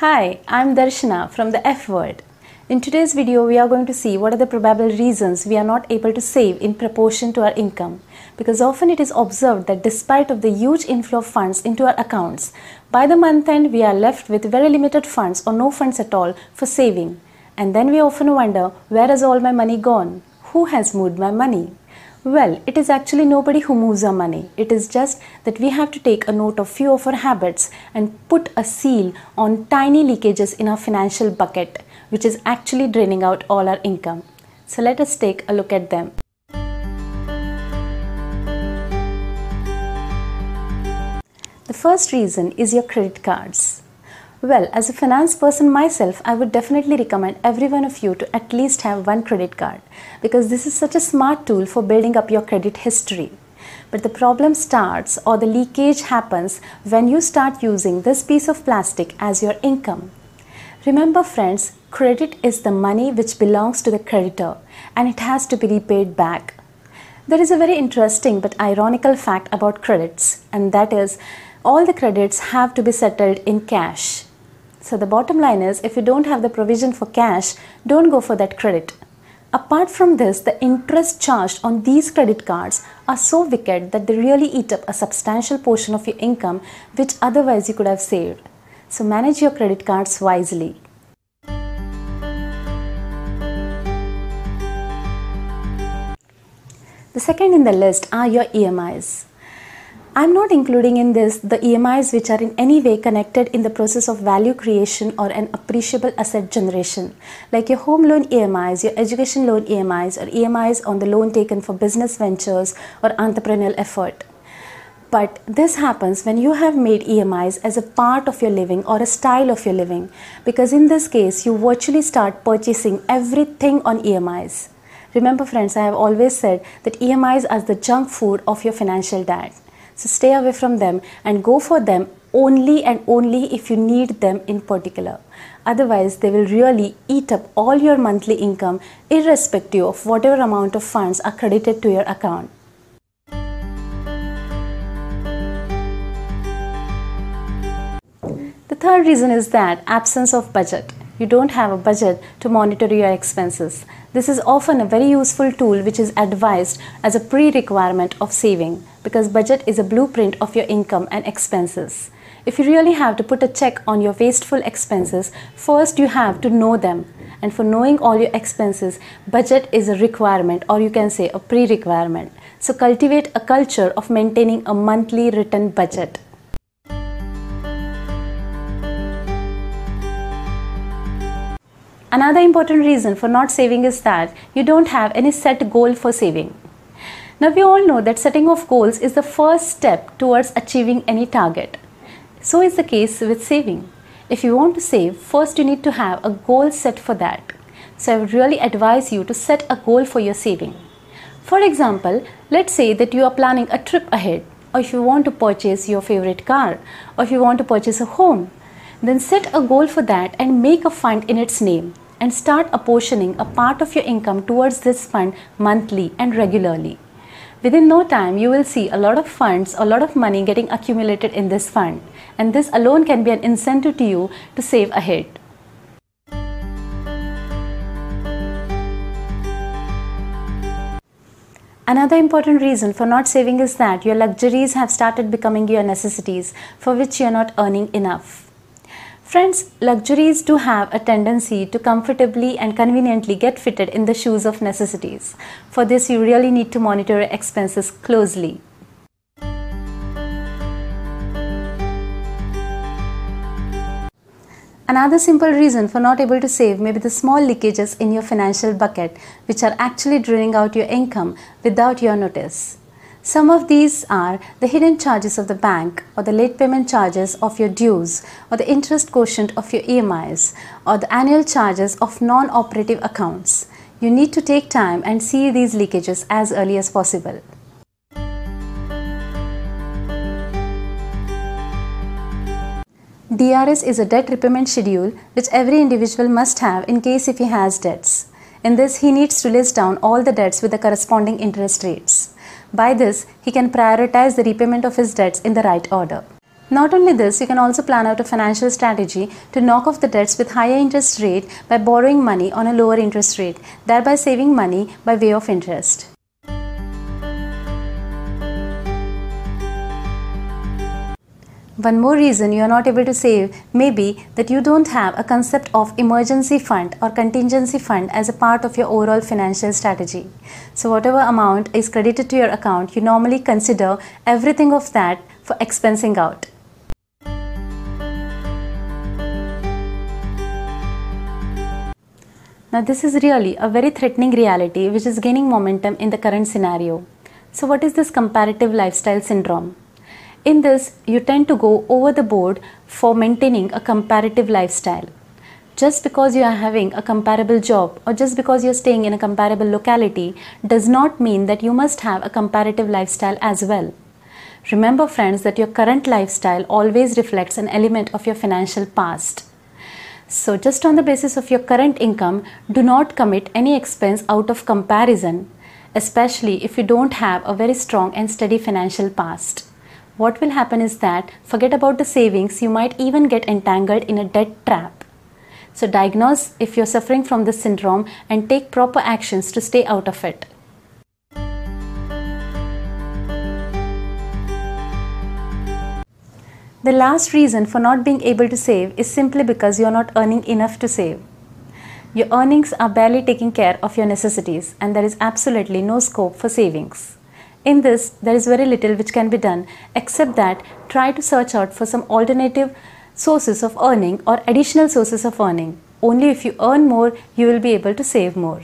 Hi, I'm Darshana from the F word. In today's video, we are going to see what are the probable reasons we are not able to save in proportion to our income. Because often it is observed that despite of the huge inflow of funds into our accounts, by the month end we are left with very limited funds or no funds at all for saving. And then we often wonder, where has all my money gone? Who has moved my money? Well, it is actually nobody who moves our money. It is just that we have to take a note of few of our habits and put a seal on tiny leakages in our financial bucket, which is actually draining out all our income. So let us take a look at them. The first reason is your credit cards. Well, as a finance person myself, I would definitely recommend every one of you to at least have one credit card because this is such a smart tool for building up your credit history. But the problem starts or the leakage happens when you start using this piece of plastic as your income. Remember friends, credit is the money which belongs to the creditor and it has to be repaid back. There is a very interesting but ironical fact about credits, and that is all the credits have to be settled in cash. So the bottom line is, if you don't have the provision for cash, don't go for that credit. Apart from this, the interest charged on these credit cards are so wicked that they really eat up a substantial portion of your income which otherwise you could have saved. So manage your credit cards wisely. The second in the list are your EMIs. I'm not including in this the EMIs which are in any way connected in the process of value creation or an appreciable asset generation, like your home loan EMIs, your education loan EMIs, or EMIs on the loan taken for business ventures or entrepreneurial effort. But this happens when you have made EMIs as a part of your living or a style of your living, because in this case you virtually start purchasing everything on EMIs. Remember friends, I have always said that EMIs are the junk food of your financial diet. So stay away from them and go for them only and only if you need them in particular. Otherwise, they will really eat up all your monthly income irrespective of whatever amount of funds are credited to your account. The third reason is that absence of budget. You don't have a budget to monitor your expenses. This is often a very useful tool which is advised as a pre-requirement of saving, because budget is a blueprint of your income and expenses. If you really have to put a check on your wasteful expenses, first you have to know them. And for knowing all your expenses, budget is a requirement, or you can say a pre-requirement. So cultivate a culture of maintaining a monthly written budget. Another important reason for not saving is that you don't have any set goal for saving. Now we all know that setting of goals is the first step towards achieving any target. So is the case with saving. If you want to save, first you need to have a goal set for that. So I would really advise you to set a goal for your saving. For example, let's say that you are planning a trip ahead, or if you want to purchase your favorite car, or if you want to purchase a home, then set a goal for that and make a fund in its name. And start apportioning a part of your income towards this fund monthly and regularly. Within no time, you will see a lot of funds, a lot of money getting accumulated in this fund. And this alone can be an incentive to you to save ahead. Another important reason for not saving is that your luxuries have started becoming your necessities, for which you are not earning enough. Friends, luxuries do have a tendency to comfortably and conveniently get fitted in the shoes of necessities. For this, you really need to monitor your expenses closely. Another simple reason for not able to save may be the small leakages in your financial bucket, which are actually draining out your income without your notice. Some of these are the hidden charges of the bank, or the late payment charges of your dues, or the interest quotient of your EMIs, or the annual charges of non-operative accounts. You need to take time and see these leakages as early as possible. DRS is a debt repayment schedule which every individual must have in case if he has debts. In this, he needs to list down all the debts with the corresponding interest rates. By this, he can prioritize the repayment of his debts in the right order. Not only this, you can also plan out a financial strategy to knock off the debts with higher interest rate by borrowing money on a lower interest rate, thereby saving money by way of interest. One more reason you are not able to save may be that you don't have a concept of emergency fund or contingency fund as a part of your overall financial strategy. So whatever amount is credited to your account, you normally consider everything of that for expensing out. Now this is really a very threatening reality which is gaining momentum in the current scenario. So what is this comparative lifestyle syndrome? In this, you tend to go over the board for maintaining a comparative lifestyle. Just because you are having a comparable job or just because you are staying in a comparable locality does not mean that you must have a comparative lifestyle as well. Remember friends that your current lifestyle always reflects an element of your financial past. So just on the basis of your current income, do not commit any expense out of comparison, especially if you don't have a very strong and steady financial past. What will happen is that forget about the savings, you might even get entangled in a debt trap. So diagnose if you're suffering from this syndrome and take proper actions to stay out of it. The last reason for not being able to save is simply because you're not earning enough to save. Your earnings are barely taking care of your necessities and there is absolutely no scope for savings. In this, there is very little which can be done except that try to search out for some alternative sources of earning or additional sources of earning. Only if you earn more, you will be able to save more.